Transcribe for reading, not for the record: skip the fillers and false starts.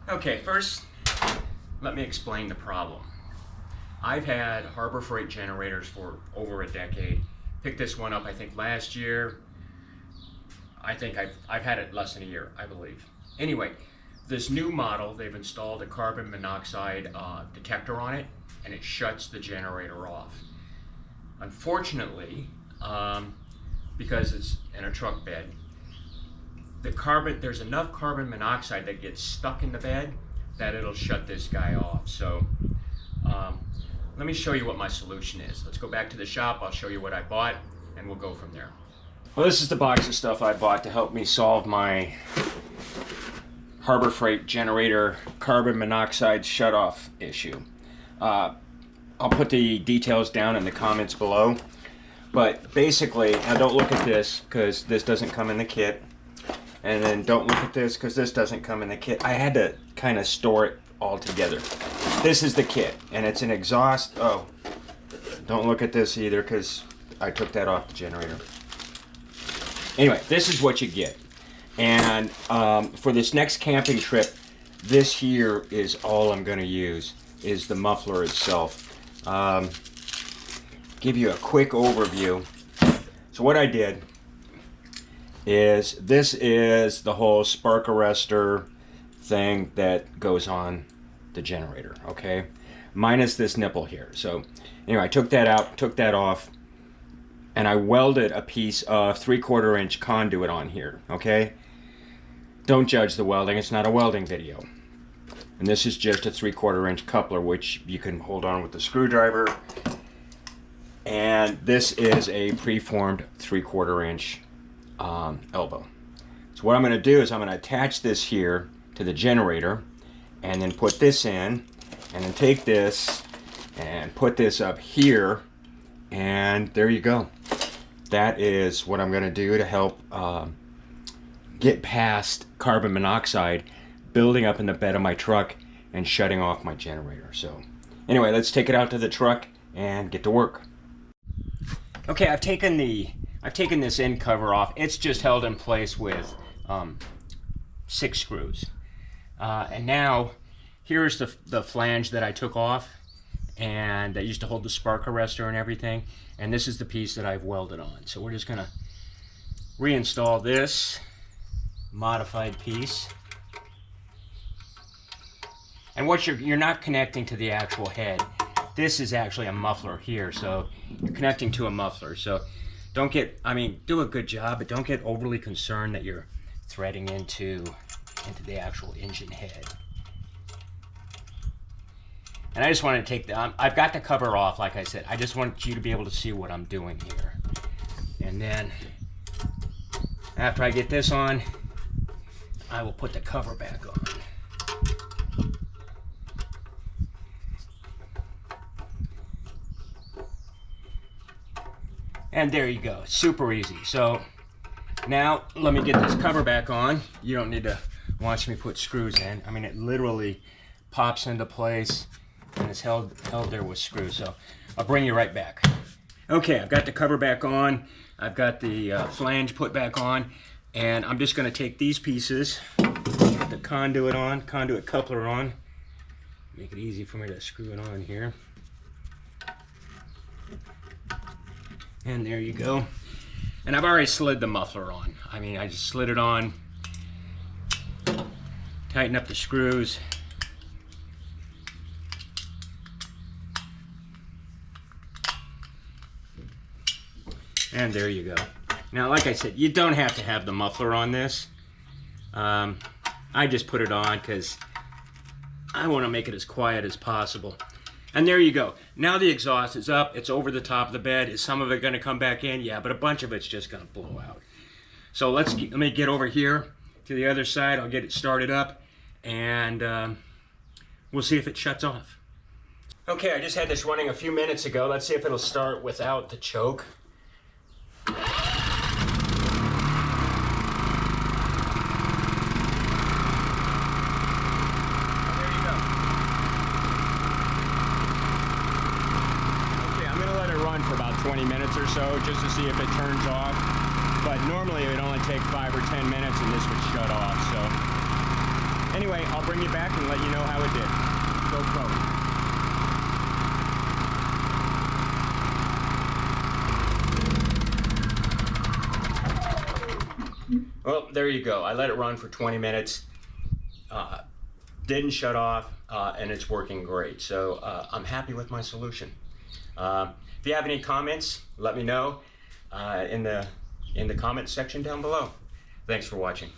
Okay, first, let me explain the problem. I've had Harbor Freight generators for over a decade. Picked this one up, I think, last year. I think I've had it less than a year, I believe. Anyway, this new model, they've installed a carbon monoxide detector on it, and it shuts the generator off. Unfortunately, because it's in a truck bed, there's enough carbon monoxide that gets stuck in the bed that it'll shut this guy off. So let me show you what my solution is. Let's go back to the shop, I'll show you what I bought, and we'll go from there. Well, this is the box of stuff I bought to help me solve my Harbor Freight generator carbon monoxide shutoff issue. I'll put the details down in the comments below, but basically, now don't look at this because this doesn't come in the kit, and then don't look at this because this doesn't come in the kit. I had to kind of store it all together. This is the kit, and it's an exhaust. Oh, don't look at this either because I took that off the generator. Anyway, this is what you get. And for this next camping trip, this here is all I'm going to use, is the muffler itself. Give you a quick overview. So what I did is, this is the whole spark arrestor thing that goes on the generator, okay? Minus this nipple here. So anyway, I took that out, took that off, and I welded a piece of 3/4 inch conduit on here, okay? Don't judge the welding, it's not a welding video. And this is just a 3/4 inch coupler, which you can hold on with the screwdriver. And this is a preformed 3/4 inch elbow. So what I'm going to do is I'm going to attach this here to the generator, and then put this in, and then take this and put this up here, and there you go. That is what I'm going to do to help get past carbon monoxide building up in the bed of my truck and shutting off my generator. So anyway, let's take it out to the truck and get to work. Okay, I've taken this end cover off. It's just held in place with 6 screws. And now here's the flange that I took off, and that used to hold the spark arrestor and everything. And this is the piece that I've welded on. So we're just gonna reinstall this modified piece. And what you're not connecting to the actual head. This is actually a muffler here, so you're connecting to a muffler. So don't get, do a good job, but don't get overly concerned that you're threading into the actual engine head. And I just want to take I've got the cover off, like I said. I just want you to be able to see what I'm doing here. And then after I get this on, I will put the cover back on. And there you go, super easy. So now let me get this cover back on. You don't need to watch me put screws in. It literally pops into place and it's held there with screws. So I'll bring you right back. Okay, I've got the cover back on. I've got the flange put back on, and I'm just going to take these pieces, put the conduit coupler on. Make it easy for me to screw it on here. And there you go. And I've already slid the muffler on. I just slid it on, tighten up the screws. And there you go. Now, like I said, you don't have to have the muffler on this. I just put it on because I want to make it as quiet as possible. And there you go. Now the exhaust is up. It's over the top of the bed. Is some of it going to come back in? Yeah, but a bunch of it's just going to blow out. So let me get over here to the other side. I'll get it started up, and we'll see if it shuts off. Okay, I just had this running a few minutes ago. Let's see if it'll start without the choke. For about 20 minutes or so just to see if it turns off, but normally it would only take 5 or 10 minutes and this would shut off. So anyway, I'll bring you back and let you know how it did. GoPro. Well, there you go. I let it run for 20 minutes. Didn't shut off, and it's working great. So I'm happy with my solution. If you have any comments, let me know in the comment section down below. Thanks for watching.